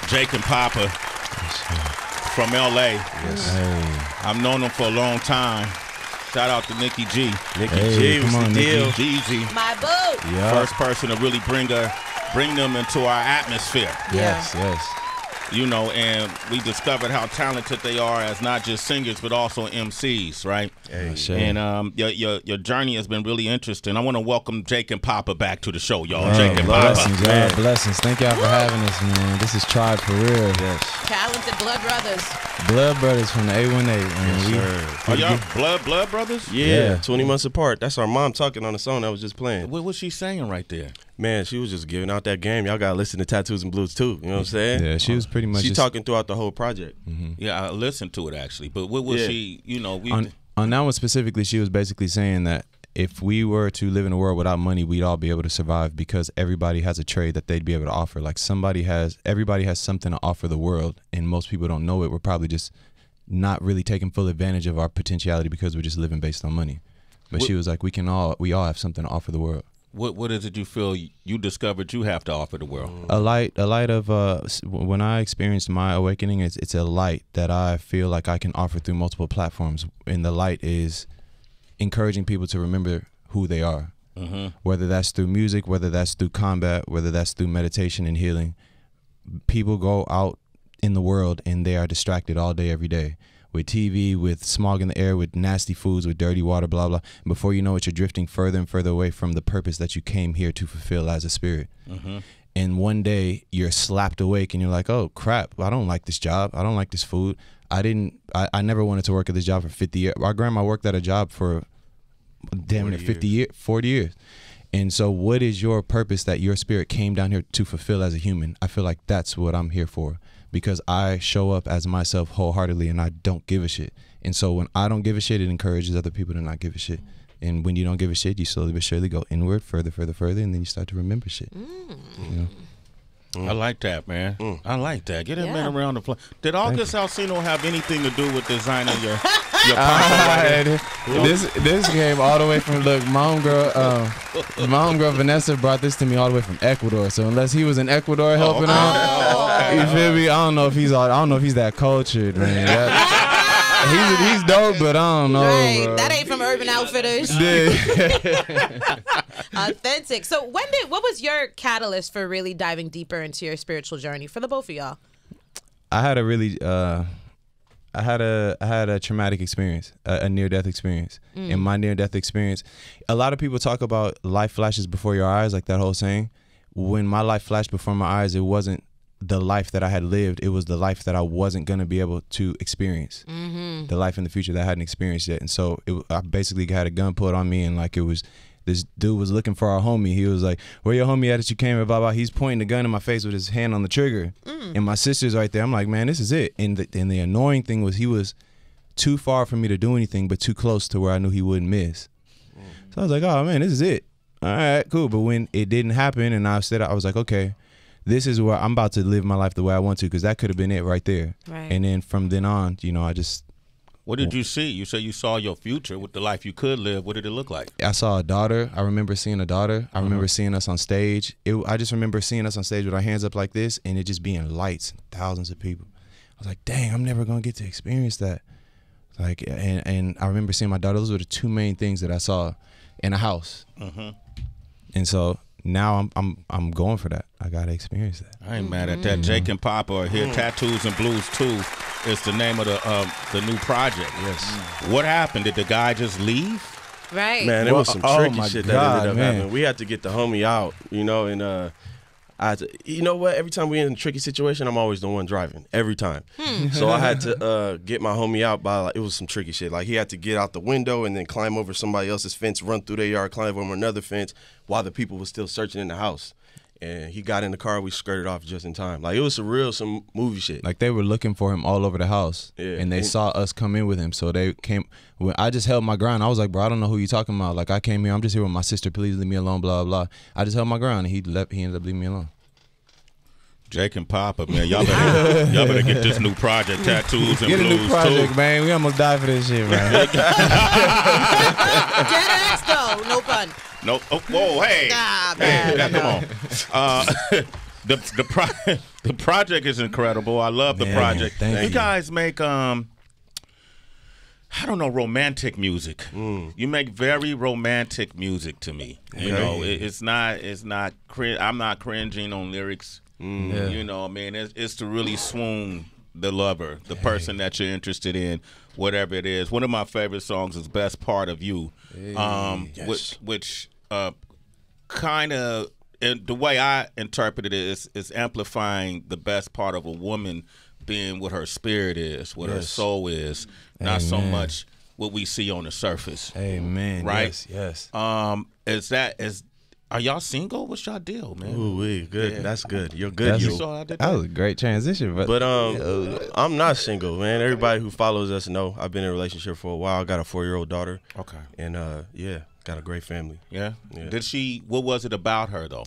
Jake&Papa from LA. Yes. Hey. I've known him for a long time. Shout out to Nikki G. Nikki G was the deal. Jeezy. My boo. Yeah. First person to really bring them into our atmosphere. Yes, yes. You know, and we discovered how talented they are as not just singers but also MCs, right? Hey. And your journey has been really interesting. I want to welcome Jake&Papa back to the show, y'all. Oh, Jake&Papa. blessings, y'all. Blessings. Thank y'all for having us, man. This is tried for real. Yes. Talented blood brothers. Blood brothers from the 818. Yes, are y'all blood brothers? Yeah, 20 months apart. That's our mom talking on the song that was just playing. What was she saying right there? Man, she was just giving out that game. Y'all gotta listen to Tattoos&Blues too. You know what I'm saying? Yeah, she was pretty much. She talking throughout the whole project. Yeah, I listened to it actually. But what was she? You know, on that one specifically, she was basically saying that if we were to live in a world without money, we'd all be able to survive because everybody has a trade that they'd be able to offer. Like everybody has something to offer the world, and most people don't know it. We're probably just not really taking full advantage of our potentiality because we're just living based on money. But she was like, we all have something to offer the world. What is it you feel you discovered you have to offer the world? A light of when I experienced my awakening, it's a light that I feel like I can offer through multiple platforms, and the light is encouraging people to remember who they are, whether that's through music, whether that's through combat, whether that's through meditation and healing. People go out in the world and they are distracted all day, every day. With TV, with smog in the air, with nasty foods, with dirty water, blah, blah. And before you know it, you're drifting further and further away from the purpose that you came here to fulfill as a spirit. And one day you're slapped awake and you're like, oh, crap, I don't like this job. I don't like this food. I never wanted to work at this job for 50 years. My grandma worked at a job for damn near 40 years. And so what is your purpose that your spirit came down here to fulfill as a human? I feel like that's what I'm here for. Because I show up as myself wholeheartedly and I don't give a shit. And so when I don't give a shit, it encourages other people to not give a shit. And when you don't give a shit, you slowly but surely go inward, further, and then you start to remember shit. You know? I like that, man. I like that. Get that man around the place. Did August Alsino have anything to do with designing your This came all the way from, look, my homegirl Vanessa brought this to me all the way from Ecuador. So unless he was in Ecuador helping out, you feel me? I don't know if he's that cultured, man. He's dope, but I don't know. Right. Bro. That ain't from Urban Outfitters. Authentic. So what was your catalyst for really diving deeper into your spiritual journey for the both of y'all? I had a really I had a traumatic experience, a near-death experience. And my near-death experience, a lot of people talk about life flashes before your eyes, like that whole saying. When my life flashed before my eyes, it wasn't the life that I had lived. It was the life that I wasn't going to be able to experience. The life in the future that I hadn't experienced yet. And so I basically had a gun pulled on me, and like it was, this dude was looking for our homie. He was like, where your homie at that you came here, blah, blah. He's pointing the gun in my face with his hand on the trigger. And my sister's right there. I'm like, man, this is it. And the annoying thing was he was too far for me to do anything, but too close to where I knew he wouldn't miss. So I was like, oh, man, this is it. All right, cool. But when it didn't happen and I was like, okay, this is where I'm about to live my life the way I want to, because that could have been it right there. Right. And then from then on, you know, I just... What did you see? You said you saw your future with the life you could live. What did it look like? I saw a daughter. I remember seeing a daughter. I remember seeing us on stage. I just remember seeing us on stage with our hands up like this, and it just being lights, thousands of people. I was like, dang, I'm never going to get to experience that. Like, and I remember seeing my daughter. Those were the two main things that I saw in a house. And so now I'm going for that. I gotta experience that. I ain't mad at that. Jake&Papa are here. Tattoos&Blues 2 is the name of the new project. Yes. What happened? Did the guy just leave? Right. Man, there was some tricky shit that ended up man. happening. We had to get the homie out, you know, and I had to, you know what? Every time we in a tricky situation, I'm always the one driving. Every time. So I had to get my homie out by, like, it was some tricky shit. Like, he had to get out the window and then climb over somebody else's fence, run through their yard, climb over another fence while the people were still searching in the house. And he got in the car, we skirted off just in time. Like, it was some movie shit. Like, they were looking for him all over the house. Yeah. And they saw us come in with him. So they came. When I just held my ground. I was like, bro, I don't know who you talking about. Like, I came here. I'm just here with my sister. Please leave me alone, blah, blah. I just held my ground, and he ended up leaving me alone. Jake&Papa, man, y'all better get this new project, Tattoos and Get Blues a new project, too. man. We almost died for this shit, man. Dead ass though, no pun. No, oh, whoa, hey, Nah, hey, man. come on. the project is incredible. I love the project. Thank you. You guys make I don't know, romantic music. You make very romantic music to me. You know, it's not. I'm not cringing on lyrics. You know, I mean, it's to really swoon the lover, the person that you're interested in, whatever it is. One of my favorite songs is "Best Part of You," which kind of, the way I interpret it is amplifying the best part of a woman being what her spirit is, what her soul is, not so much what we see on the surface. Amen. Right? Yes. Are y'all single? What's y'all deal, man? Ooh, good. Yeah. That's good. You're good. That was a great transition, but I'm not single, man. Everybody who follows us know I've been in a relationship for a while. I got a 4-year-old daughter. Okay. And got a great family. Yeah. What was it about her though?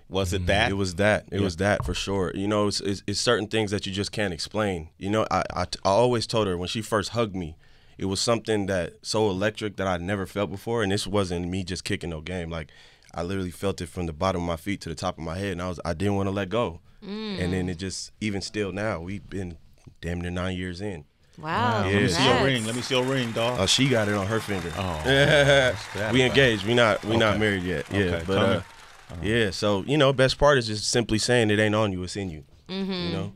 Was it that? It was that. It was that for sure. You know, it's certain things that you just can't explain. You know, I always told her when she first hugged me, it was something that so electric that I'd never felt before. And this wasn't me just kicking no game. Like, I literally felt it from the bottom of my feet to the top of my head, and I didn't want to let go. And then it just, even still now, we've been damn near 9 years in. Wow. Let me see your ring. Let me see your ring, dog. Oh, she got it on her finger. Oh, we engaged. We not married yet. Yeah, Okay. but yeah. So you know, best part is just simply saying it ain't on you, it's in you. You know.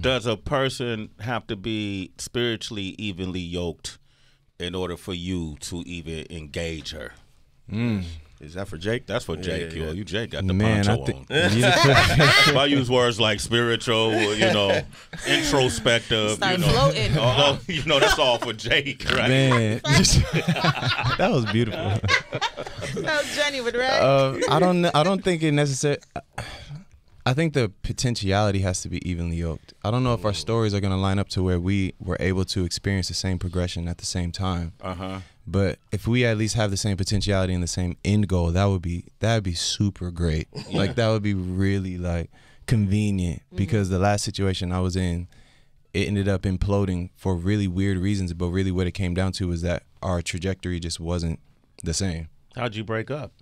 Does a person have to be spiritually evenly yoked in order for you to even engage her? Is that for Jake? That's for Jake. Yeah. You Jake got the Man, poncho on. If I use words like spiritual, you know, introspective, Start you know, floating. you know, that's all for Jake, right? man, that was beautiful. That was genuine, right? I don't think it necessarily. I think the potentiality has to be evenly yoked. I don't know if our stories are going to line up to where we were able to experience the same progression at the same time. But if we at least have the same potentiality and the same end goal, that'd be super great. Like that would be really like convenient because the last situation I was in, it ended up imploding for really weird reasons. But really, what it came down to was that our trajectory just wasn't the same. How'd you break up?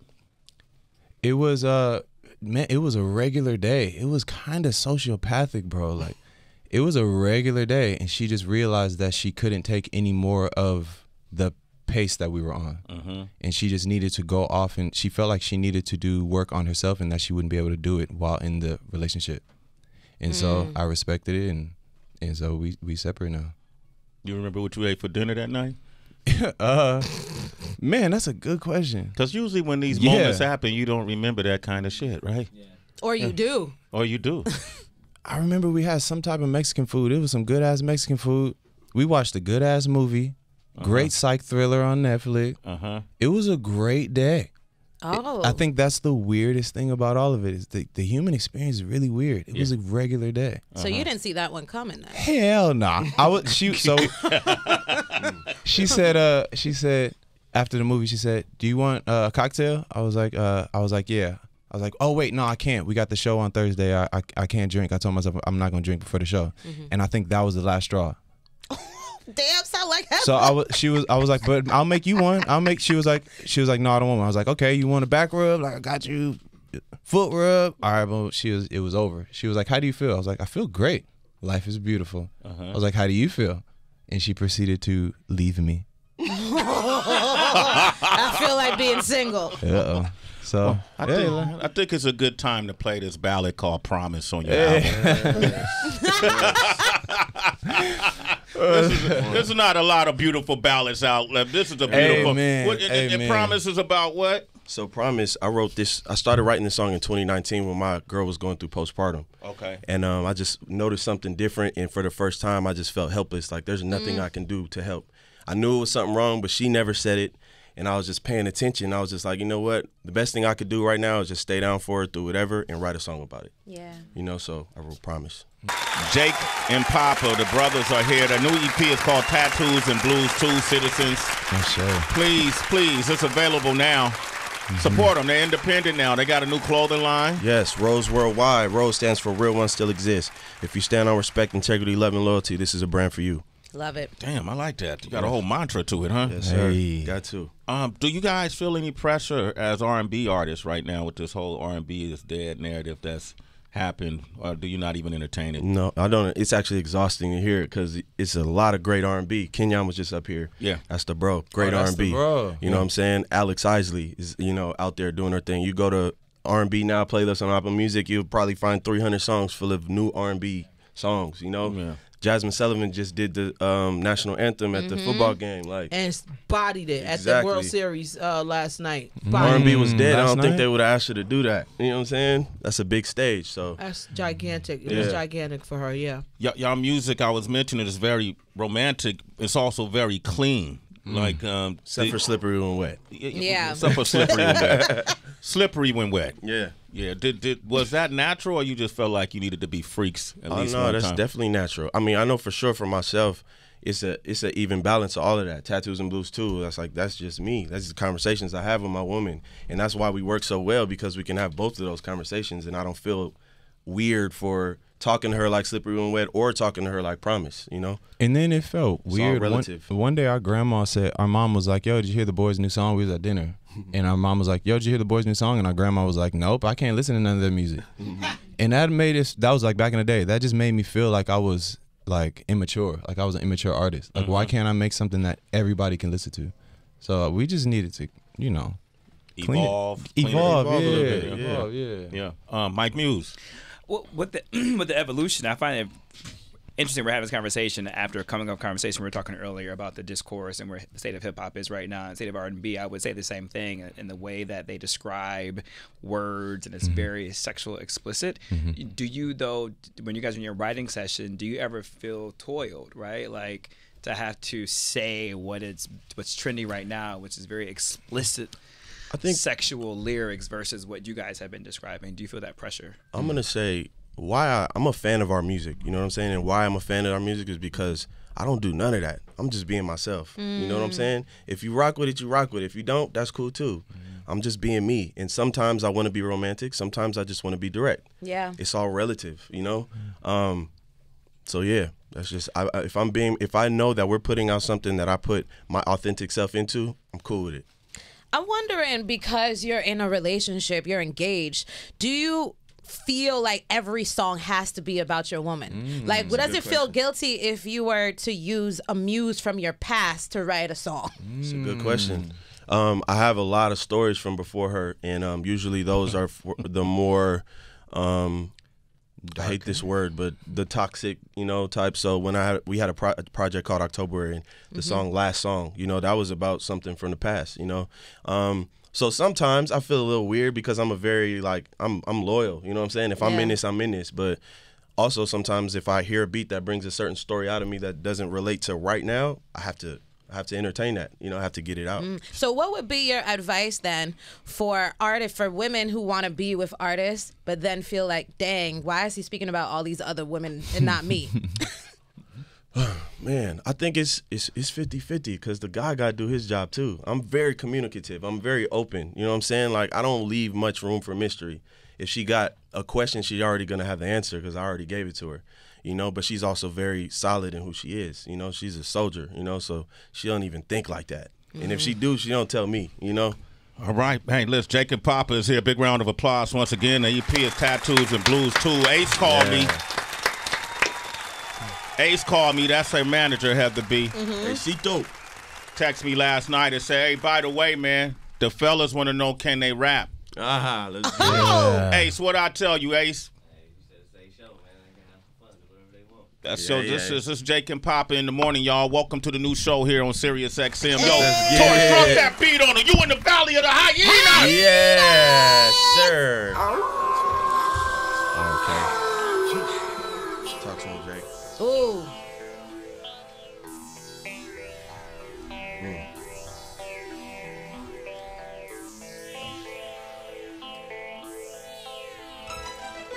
It was man, it was a regular day. It was kind of sociopathic, bro. Like, it was a regular day, and she just realized that she couldn't take any more of the pace that we were on, and she just needed to go off, and she felt like she needed to do work on herself, and that she wouldn't be able to do it while in the relationship. And so I respected it, and so we separate now. You remember what you ate for dinner that night? Man, that's a good question. Because usually when these moments happen, you don't remember that kind of shit, right? Yeah. Or you do. Or you do. I remember we had some type of Mexican food. It was some good ass Mexican food. We watched a good ass movie. Great psych thriller on Netflix. It was a great day. Oh. I think that's the weirdest thing about all of it is the human experience is really weird. It was a regular day. So you didn't see that one coming then? Hell nah. She said after the movie, she said, "Do you want a cocktail?" I was like, yeah. I was like, "Oh wait, no, I can't. We got the show on Thursday. I can't drink." I told myself I'm not gonna drink before the show, and I think that was the last straw. Damn, sound like heaven. So I was like, "But I'll make you one. She was like, "No, I don't want one." I was like, "Okay, you want a back rub? Like, I got you. Foot rub." All right, well, it was over. She was like, "How do you feel?" I was like, "I feel great. Life is beautiful." I was like, "How do you feel?" And she proceeded to leave me. I feel like being single. Uh-oh. So I think it's a good time to play this ballad called "Promise" on your album. There's not a lot of beautiful ballads out there. This is a beautiful. And "Promise" is about what? So "Promise," I wrote this. I started writing this song in 2019 when my girl was going through postpartum. Okay. And I just noticed something different, and for the first time, I just felt helpless. Like there's nothing I can do to help. I knew it was something wrong, but she never said it. And I was just paying attention. I was just like, you know what? The best thing I could do right now is just stay down for it through whatever and write a song about it. Yeah. You know, so I wrote "Promise." Jake&Papa, the brothers are here. The new EP is called "Tattoos&Blues 2 Citizens." Please, it's available now. Support them. They're independent now. They got a new clothing line. Yes, Rose Worldwide. Rose stands for Real One Still Exists. If you stand on respect, integrity, love, and loyalty, this is a brand for you. Love it. Damn, I like that. You got a whole mantra to it, huh? Yes, sir. Hey. Got to. Do you guys feel any pressure as R&B artists right now with this whole R&B is dead narrative that's happen, or do you not even entertain it? No, I don't. It's actually exhausting to hear it because it's a lot of great R&B. Kenyon was just up here. Yeah. That's the bro. Great R&B. You know what I'm saying? Alex Isley is, out there doing her thing. You go to R&B Now playlist on Apple Music, you'll probably find 300 songs full of new R&B songs, Yeah. Jasmine Sullivan just did the national anthem at the football game, and bodied it at the World Series last night. R&B was dead. I don't think they would have asked her to do that. You know what I'm saying? That's a big stage. So that's gigantic. It was gigantic for her. Yeah. Y'all music, I was mentioning, is very romantic. It's also very clean. Like except for Slippery When Wet. Yeah. Except for Slippery When Wet. Slippery When Wet. Yeah. Yeah. Was that natural, or you just felt like you needed to be freaks at least one time? No, that's definitely natural. I mean, I know for sure for myself, it's a even balance of all of that. Tattoos and Blues too. That's just me. That's the conversations I have with my woman, and that's why we work so well, because we can have both of those conversations, and I don't feel weird for talking to her like Slippery When Wet or talking to her like Promise, And then it felt weird. One day our mom was like, yo, did you hear the boys' new song? We was at dinner. And our mom was like, yo, did you hear the boys' new song? And our grandma was like, nope, I can't listen to none of their music. And that was like back in the day. That just made me feel like I was like immature. Like I was an immature artist. Like why can't I make something that everybody can listen to? So we just needed to, evolve a little bit. Yeah. Mike Muse. Well, with the evolution, I find it interesting. We're having this conversation after a coming up conversation. We were talking earlier about the discourse and where the state of hip hop is right now, and the state of R&B. I would say the same thing in the way that they describe words, and it's very sexual explicit. Do you, though, when you guys are in your writing session, do you ever feel toiled, right? Like to have to say what's trendy right now, which is very explicit. I think sexual lyrics versus what you guys have been describing. Do you feel that pressure? I'm gonna say why I'm a fan of our music. You know what I'm saying? And why I'm a fan of our music is because I don't do none of that. I'm just being myself. You know what I'm saying? If you rock with it, you rock with it. If you don't, that's cool too. I'm just being me. And sometimes I want to be romantic. Sometimes I just want to be direct. Yeah. It's all relative. So yeah, that's just if I know that we're putting out something that I put my authentic self into, I'm cool with it. I'm wondering, because you're in a relationship, you're engaged, do you feel like every song has to be about your woman? Like, does it feel guilty if you were to use a muse from your past to write a song? It's a good question. I have a lot of stories from before her, and usually those are the more I hate this word, but the toxic, type. So when we had a project called October, and the song Last Song, that was about something from the past, So sometimes I feel a little weird because I'm a very I'm loyal, you know what I'm saying? If I'm in this, I'm in this. But also sometimes if I hear a beat that brings a certain story out of me that doesn't relate to right now, I have to entertain that, I have to get it out. So what would be your advice then for women who want to be with artists but then feel like, dang, why is he speaking about all these other women and not me? Man, I think it's 50-50 because the guy got to do his job too. I'm very communicative. I'm very open. You know what I'm saying? Like, I don't leave much room for mystery. If she got a question, she's already going to have the answer because I already gave it to her. But she's also very solid in who she is. She's a soldier, so she don't even think like that. And if she do, she don't tell me, All right. Hey, listen, Jake&Papa is here. Big round of applause once again. The EP is Tattoos and Blues 2. Ace called me. Ace called me. That's her manager, Heather B. Acito. Text me last night and say, hey, by the way, man, the fellas want to know, can they rap? Let's go. Ace, what I tell you, Ace? This is Jake&Papa in the morning, y'all. Welcome to the new show here on Sirius XM. Yo, Torey, drop that beat on it. You in the valley of the hyena? Yes, sir. Okay. Talk to him, Jake. Ooh.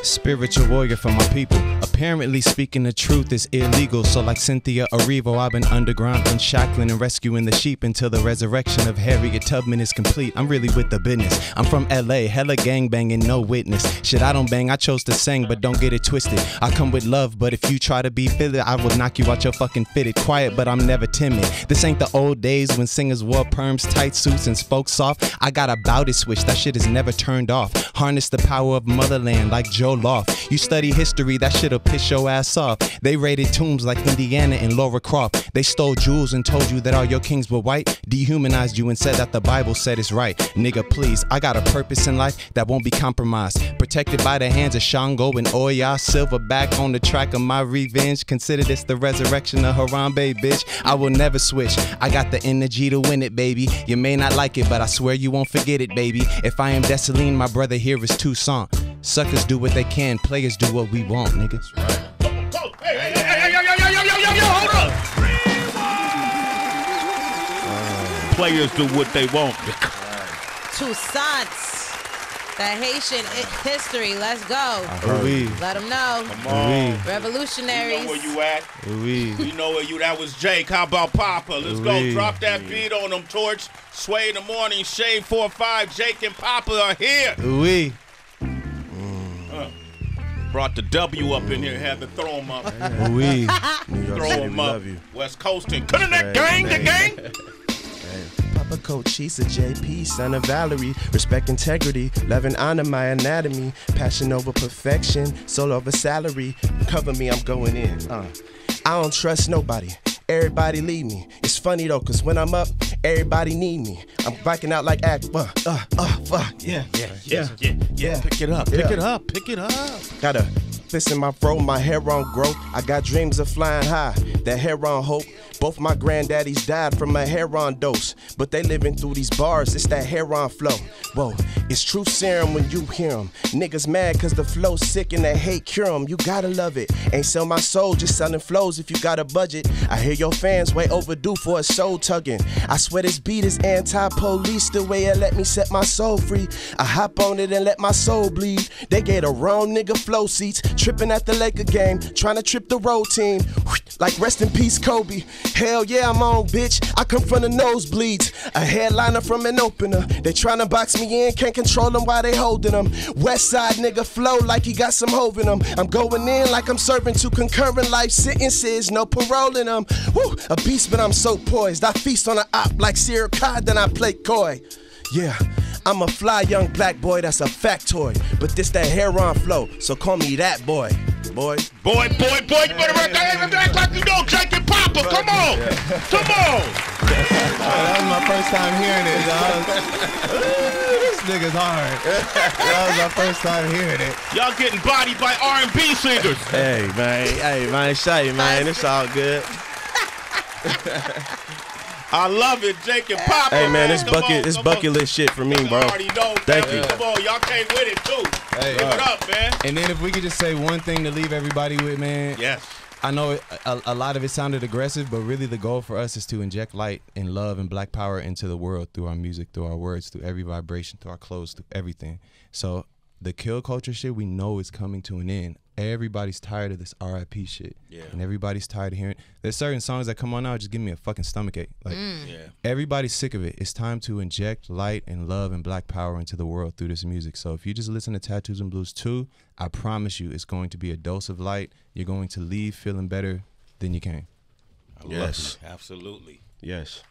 Spiritual warrior for my people. Apparently speaking the truth is illegal. So like Cynthia Erivo, I've been underground unshackling and rescuing the sheep until the resurrection of Harriet Tubman is complete. I'm really with the business. I'm from LA, hella gangbanging, no witness. Shit, I don't bang, I chose to sing, but don't get it twisted. I come with love, but if you try to be fitted, I will knock you out your fucking fitted. Quiet, but I'm never timid. This ain't the old days when singers wore perms, tight suits, and spoke soft. I got a bout it switch, that shit is never turned off. Harness the power of motherland like Joe your loft. You study history, that shit'll piss your ass off. They raided tombs like Indiana and Laura Croft. They stole jewels and told you that all your kings were white. Dehumanized you and said that the Bible said it's right. Nigga, please, I got a purpose in life that won't be compromised. Protected by the hands of Shango and Oya. Silverback on the track of my revenge. Consider this the resurrection of Harambe, bitch. I will never switch. I got the energy to win it, baby. You may not like it, but I swear you won't forget it, baby. If I am Dessalines, my brother here is Toussaint. Suckers do what they can, players do what we want, nigga. Right. Hey, yo, hold up. Players do what they want. Toussaint. That Haitian history. Let's go. Let them know. Come on. Revolutionaries. You know where you at. You know where you. That was Jake. How about Papa? Let's go. Drop that beat on them, Torch. Sway in the morning. Shade 4-5. Jake and Papa are here. Brought the W up in here. Had to throw him up. Throw him up. West Coasting. Connect gang, the gang. Papa Cochise, JP, son of Valerie. Respect integrity, love and honor my anatomy. Passion over perfection, soul over salary. Cover me, I'm going in. I don't trust nobody. Everybody leave me. It's funny though, cause when I'm up, everybody need me. I'm backing out like act. Fuck. Yeah. Pick it up. Got a fist in my throat, my hair on growth. I got dreams of flying high, that hair on hope. Both my granddaddies died from a heroin dose, but they living through these bars, it's that heroin flow. Whoa, it's true serum when you hear them. Niggas mad cause the flow's sick and they hate cure them. You gotta love it, ain't sell my soul, just selling flows if you got a budget. I hear your fans way overdue for a soul tugging. I swear this beat is anti-police, the way it let me set my soul free. I hop on it and let my soul bleed. They gave the wrong nigga flow seats, tripping at the Laker game, trying to trip the road team. Like rest in peace Kobe. Hell yeah, I'm on, bitch. I come from the nosebleeds. A headliner from an opener. They tryna box me in, can't control them while they holding them. West side nigga flow like he got some hove in them. I'm going in like I'm serving 2 concurrent life sentences, no parole in them. Woo, a beast, but I'm so poised. I feast on an op like Sierra Cod, then I play coy. Yeah, I'm a fly young black boy, that's a factoid. But this that heron flow, so call me that boy. Boy, you better act like you know Jake and Papa. Come on. That was my first time hearing it, dog. This nigga's hard. That was my first time hearing it. Y'all getting bodied by R&B singers. Hey man, say man, it's all good. I love it, Jake and Papa. Hey man, this bucket list shit for me, bro. Thank you. Come on, y'all came with it too. Hey, give it up, man. And then if we could just say one thing to leave everybody with, man. Yes. I know a lot of it sounded aggressive, but really the goal for us is to inject light and love and black power into the world through our music, through our words, through every vibration, through our clothes, through everything. So the kill culture shit, we know is coming to an end. Everybody's tired of this RIP shit. Yeah. And everybody's tired of hearing. There's certain songs that come on now just give me a fucking stomachache. Like, everybody's sick of it. It's time to inject light and love and black power into the world through this music. So if you just listen to Tattoos and Blues 2, I promise you it's going to be a dose of light. You're going to leave feeling better than you came. Yes. Absolutely. Yes.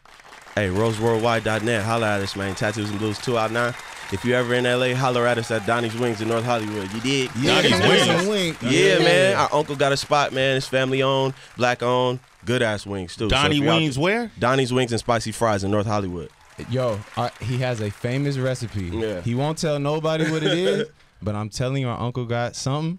Hey, roseworldwide.net. Holla at us, man. Tattoos and Blues 2 out now. If you ever in LA, holler at us at Donnie's Wings in North Hollywood. You did? Donnie's Wings. Yeah, man. Our uncle got a spot, man. It's family owned, black owned, good ass wings too. Donnie Wings where? Donnie's Wings and Spicy Fries in North Hollywood. Yo, he has a famous recipe. Yeah. He won't tell nobody what it is, but I'm telling you, our uncle got something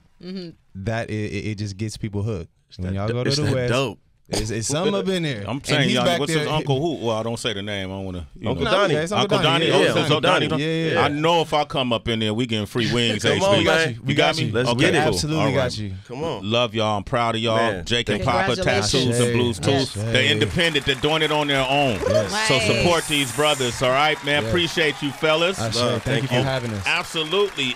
that it just gets people hooked. When y'all go to the West, dope. It's something up in there. I'm saying, y'all, what's his uncle who? Well, I don't say the name. I don't want to. Uncle Donnie. Uncle Donnie. Yeah, Uncle Donnie. Yeah. I know if I come up in there, we getting free wings. Come on, man. You got me? Let's okay, get it. cool. Absolutely All right. got you. Come on. Love y'all. I'm proud of y'all. Man, Jake and Papa, Congratulations. Tattoos and Blues too. Yes. They're independent. They're doing it on their own. Yes. So Nice. support these brothers. All right, man. Yeah. Appreciate you, fellas. Thank you for having us. Absolutely.